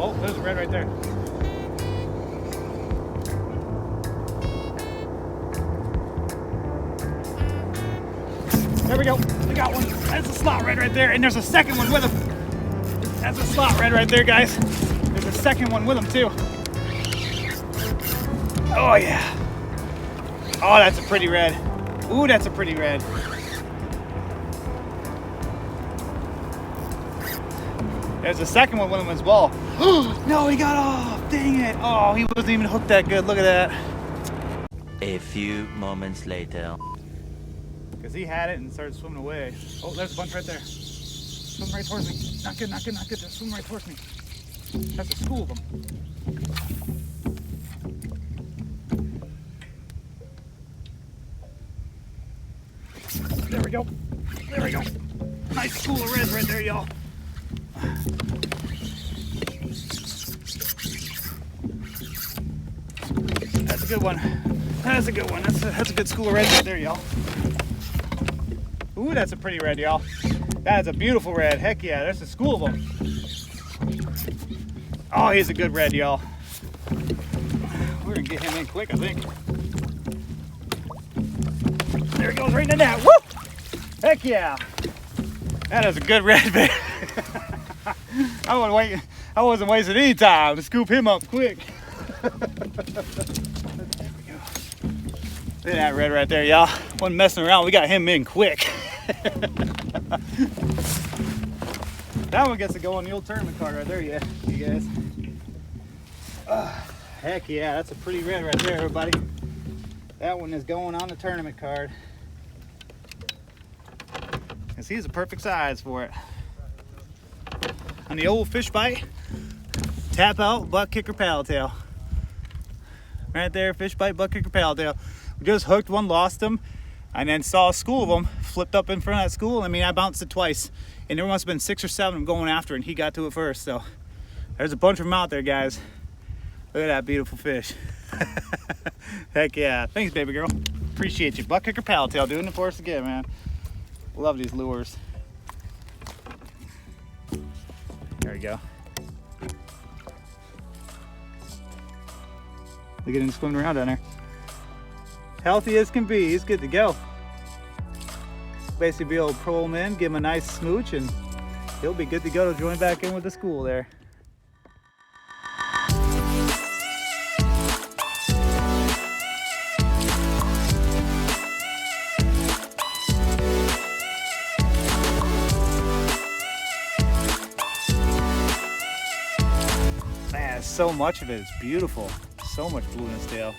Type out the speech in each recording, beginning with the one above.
Oh, there's a red right there. There we go. We got one. That's a slot red right there. And there's a second one with him. That's a slot red right there, guys. There's a second one with him, too. Oh, yeah. Oh, that's a pretty red. Ooh, that's a pretty red. There's a second one with him as well. No, he got off. Dang it. Oh, he wasn't even hooked that good. Look at that. A few moments later. Because he had it and started swimming away. Oh, there's a bunch right there. Swimming right towards me. Not good, not good, not good. They're swimming right towards me. That's a school of them. There we go. There we go. Nice school of reds right there, y'all. That's a good one. That's a good one. That's a good school of reds right there, y'all. Ooh, that's a pretty red, y'all. That's a beautiful red. Heck yeah, there's a school of them. Oh, he's a good red, y'all. We're gonna get him in quick, I think. There he goes right into that. Woo! Heck yeah. That is a good red, man. I wasn't wasting any time to scoop him up quick. Look at that red right there, y'all. Wasn't messing around. We got him in quick. That one gets to go on the old tournament card right there, yeah, you guys. Heck yeah, that's a pretty red right there, everybody. That one is going on the tournament card. Because he's a perfect size for it. On the old fish bite, tap out, butt kicker, paddle tail. Right there, fish bite, butt kicker, paddle tail. We just hooked one, lost him, and then saw a school of them, flipped up in front of that school. I mean, I bounced it twice, and there must have been 6 or 7 going after it, and he got to it first. So there's a bunch of them out there, guys. Look at that beautiful fish. Heck yeah. Thanks, baby girl. Appreciate you. Butt kicker, paddle tail, doing it for us again, man. Love these lures. There we go. Look at him swimming around down there. Healthy as can be. He's good to go. Basically be able to pull him in, give him a nice smooch, and he'll be good to go to join back in with the school there. Man, so much of it is beautiful. So much blue in his tail.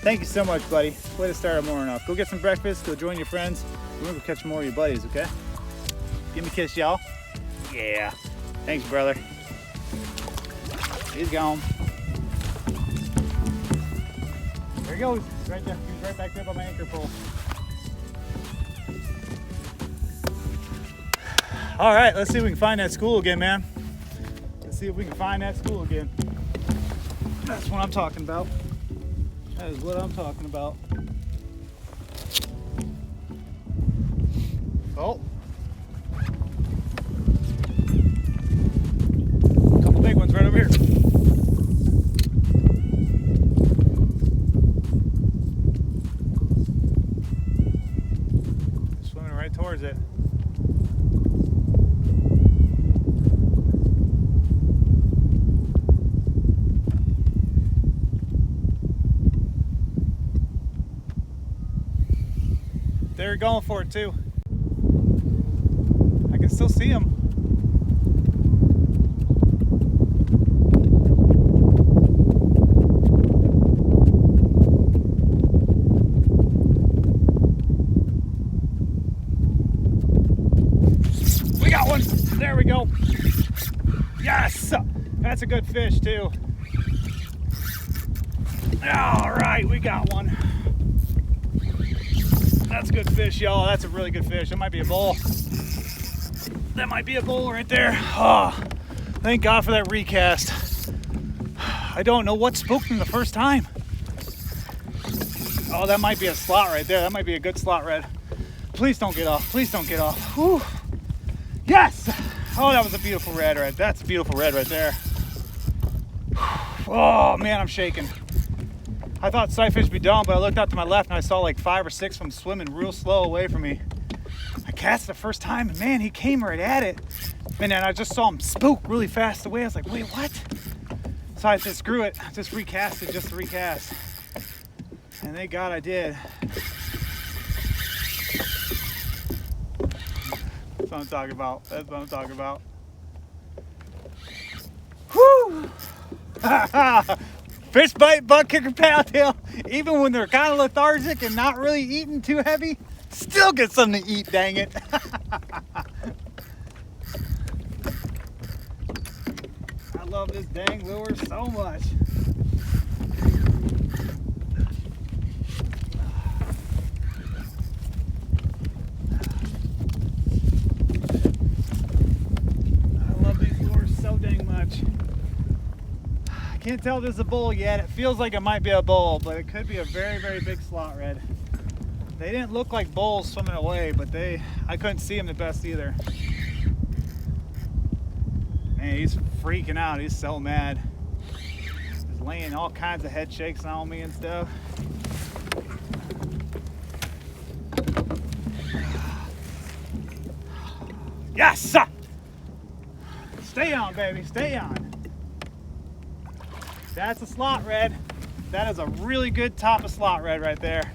Thank you so much, buddy. Way to start our morning off. Go get some breakfast, go join your friends. We're gonna go catch more of your buddies, okay? Give me a kiss, y'all. Yeah. Thanks, brother. He's gone. There he goes. He's right there. He's right back there by my anchor pole. All right, let's see if we can find that school again, man. Let's see if we can find that school again. That's what I'm talking about. That is what I'm talking about. Oh. A couple big ones right over here. Swimming right towards it. They're going for it too. I can still see them. We got one. There we go. Yes, that's a good fish too. All right, we got one. That's a good fish, y'all. That's a really good fish. That might be a bull. That might be a bull right there. Oh, thank God for that recast. I don't know what spooked him the first time. Oh, that might be a slot right there. That might be a good slot red. Please don't get off. Please don't get off. Whew. Yes! Oh, that was a beautiful red right. That's a beautiful red right there. Oh man, I'm shaking. I thought sightfish would be done, but I looked out to my left and I saw like 5 or 6 of them swimming real slow away from me. I cast the first time and man, he came right at it. And then I just saw him spook really fast away. I was like, wait, what? So I said, screw it, just recast it, just to recast. And thank God I did. That's what I'm talking about. That's what I'm talking about. Whew! Fish bite, butt kicker, paddle tail. Even when they're kind of lethargic and not really eating too heavy, still get something to eat, dang it. I love this dang lure so much. I love these lures so dang much. I can't tell if this is a bull yet. It feels like it might be a bull, but it could be a very, very big slot red. They didn't look like bulls swimming away, but I couldn't see them the best either. Man, he's freaking out. He's so mad. He's laying all kinds of head shakes on me and stuff. Yes! Stay on, baby. Stay on. That's a slot red. That is a really good top of slot red right there.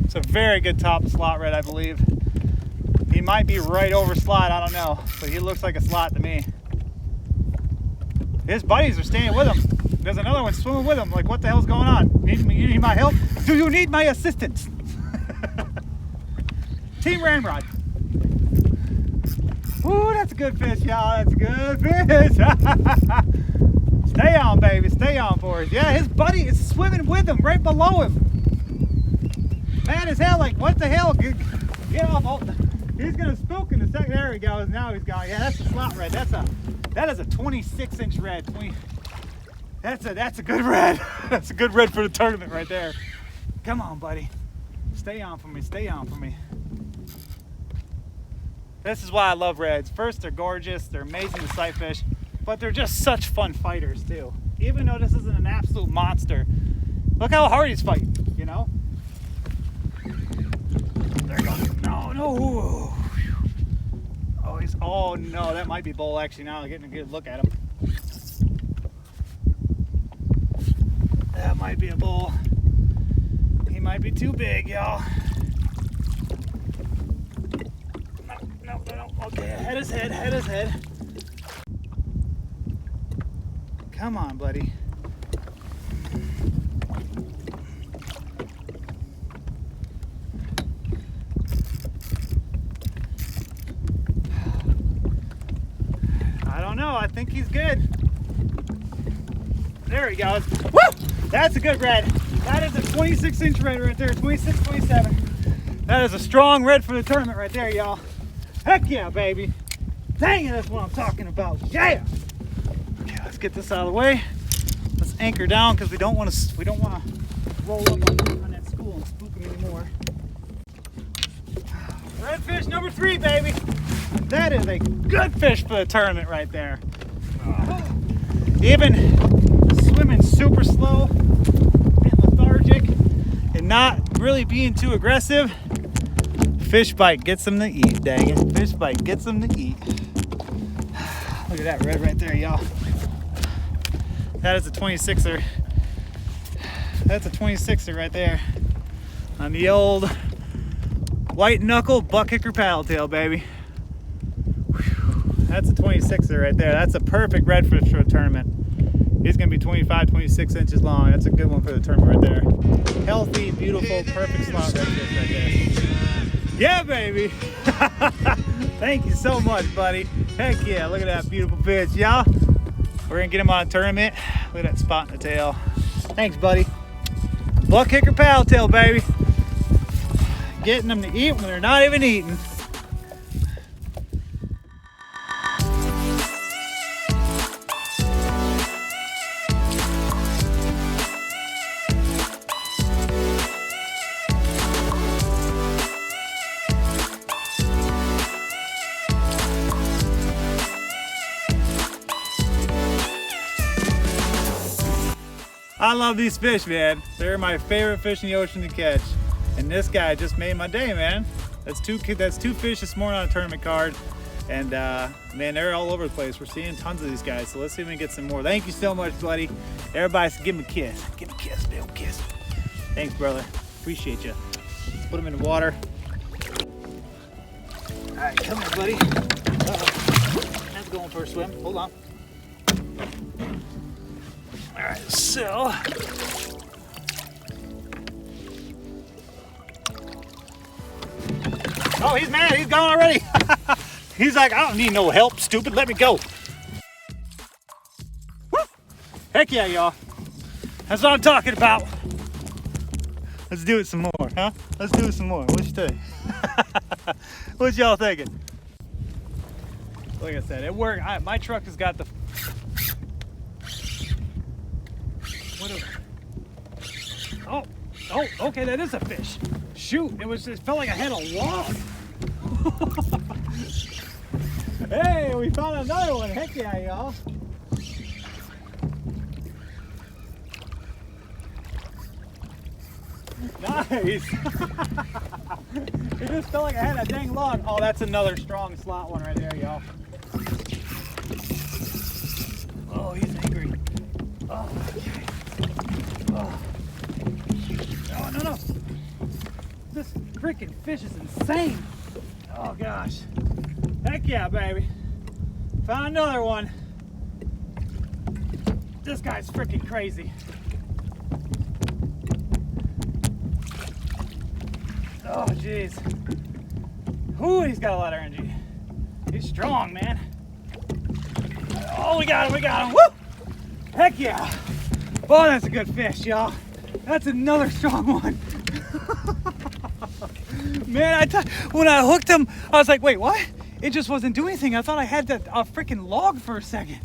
It's a very good top of slot red, I believe. He might be right over slot, I don't know, but he looks like a slot to me. His buddies are staying with him. There's another one swimming with him. Like, what the hell's going on? You need my help? Do you need my assistance? Team Ramrod. Ooh, that's a good fish, y'all. That's a good fish. Stay on, baby. Stay on for us. Yeah, his buddy is swimming with him, right below him. Mad as hell, like, what the hell? Get off. Oh, he's gonna spook in a second. There he goes. Now he's going. Yeah, that's a slot red. That is a 26-inch red. That's a good red. That's a good red for the tournament right there. Come on, buddy. Stay on for me. Stay on for me. This is why I love reds. First, they're gorgeous. They're amazing to sight fish, but they're just such fun fighters too. Even though this isn't an absolute monster, look how hard he's fighting. You know. There he goes. No. Oh no, that might be bull actually. Now I'm getting a good look at him. That might be a bull. He might be too big, y'all. No. Okay, head his head. Come on, buddy. I don't know. I think he's good. There he goes. Woo! That's a good red. That is a 26-inch red right there. 26, 27. That is a strong red for the tournament right there, y'all. Heck yeah, baby. Dang it, that's what I'm talking about. Yeah. Okay, let's get this out of the way. Let's anchor down because we don't want to roll up on that school and spook him anymore. Redfish number 3, baby. That is a good fish for the tournament right there. Even swimming super slow and lethargic and not really being too aggressive. Fish bite gets them to eat, dang it. Fish bite gets them to eat. Look at that red right there, y'all. That is a 26er. That's a 26er right there. On the old white knuckle butt kicker paddle tail, baby. That's a 26er right there. That's a perfect redfish for a tournament. He's gonna be 25, 26 inches long. That's a good one for the tournament right there. Healthy, beautiful, perfect slot redfish right there. Yeah, baby. Thank you so much, buddy. Heck yeah, look at that beautiful fish, y'all. We're gonna get him on a tournament. Look at that spot in the tail. Thanks, buddy. Butt kicker paddle tail, baby. Getting them to eat when they're not even eating. I love these fish, man. They're my favorite fish in the ocean to catch. And this guy just made my day, man. That's two fish this morning on a tournament card. And man, they're all over the place. We're seeing tons of these guys. So let's see if we can get some more. Thank you so much, buddy. Everybody, give him a kiss. Give him a kiss, big old kiss. Thanks, brother. Appreciate you. Let's put him in the water. All right, come here, buddy. That's going for a swim. Hold on. All right, so. Oh, he's mad. He's gone already. He's like, I don't need no help, stupid. Let me go. Woo! Heck yeah, y'all. That's what I'm talking about. Let's do it some more, huh? Let's do it some more. What you think? What y'all thinking? Like I said, it worked. My truck has got the. What is? Oh, okay, that is a fish. Shoot, it felt like I had a log. Hey, we found another one. Heck yeah, y'all. Nice. It just felt like I had a dang log. Oh, that's another strong slot one right there, y'all. Oh, he's angry. Oh, okay. Oh. No. This freaking fish is insane. Oh gosh. Heck yeah, baby. Found another one. This guy's freaking crazy. Oh jeez. Ooh, he's got a lot of energy. He's strong, man. Oh, we got him. Woo! Heck yeah. Oh, that's a good fish, y'all. That's another strong one. Man, when I hooked him, I was like, wait, what? It just wasn't doing anything. I thought I had that freaking log for a second.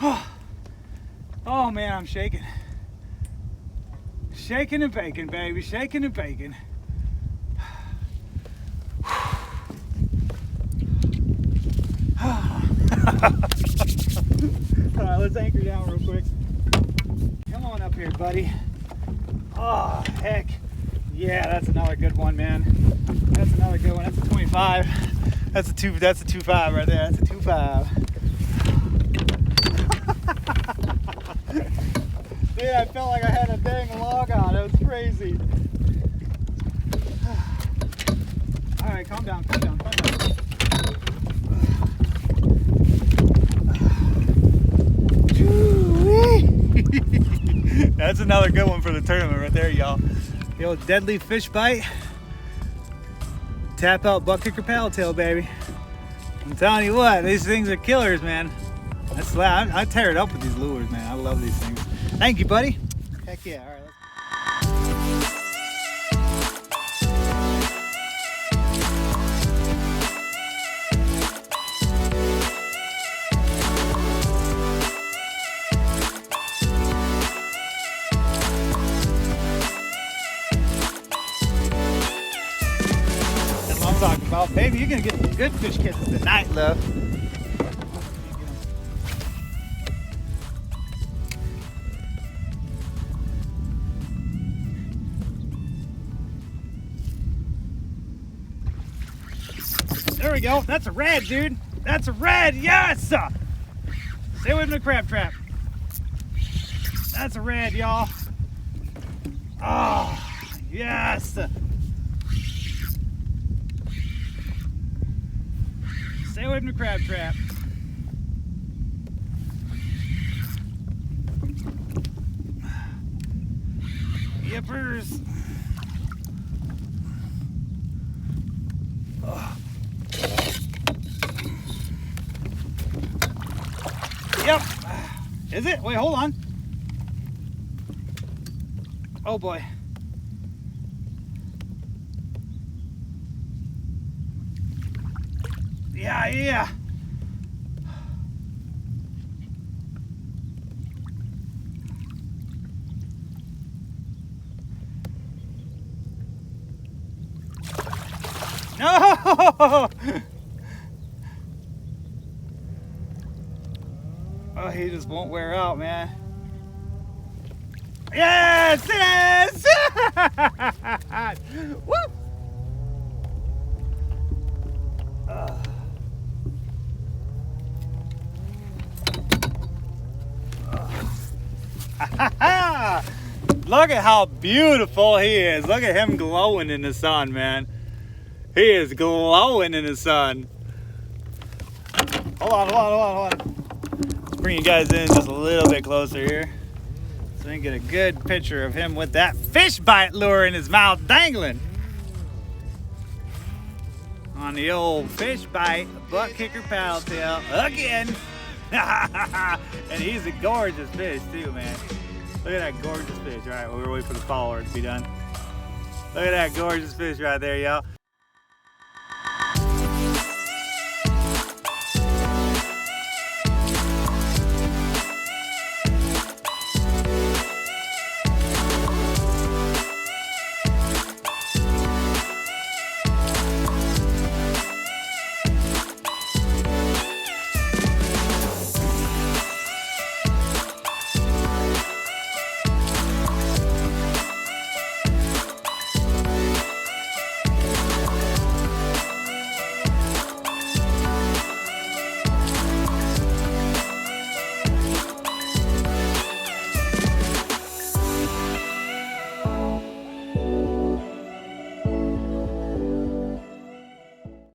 Oh man, I'm shaking. Shaking and baking, baby. Shaking and baking. All right, let's anchor down real quick. Come on up here, buddy. Oh, heck. Yeah, that's another good one, man. That's another good one. That's a 25. That's a 2.5 right there. That's a 2.5. Dude, I felt like I had a dang log on. It was crazy. All right, calm down. That's another good one for the tournament right there, y'all. The old deadly fish bite. Tap out butt kicker paddle tail, baby. I'm telling you what, these things are killers, man. I tear it up with these lures, man. I love these things. Thank you, buddy. Heck yeah. All right. Talking about, baby, you're gonna get some good fish kisses tonight, love. There we go. That's a red, dude. That's a red. Yes. Stay away from the crab trap. That's a red, y'all. Oh, yes. Stay away from the crab trap. Yippers. Oh. Yep. Is it? Wait, hold on. Oh boy. Yeah. No! Oh, he just won't wear out, man. Yes, yes! Woo! Look at how beautiful he is. Look at him glowing in the sun, man. He is glowing in the sun. Hold on. Let's bring you guys in just a little bit closer here so we can get a good picture of him with that fish bite lure in his mouth dangling on the old fish bite butt kicker paddle tail again. And he's a gorgeous fish too, man. Look at that gorgeous fish. All right, we're waiting for the follower to be done. Look at that gorgeous fish right there, y'all.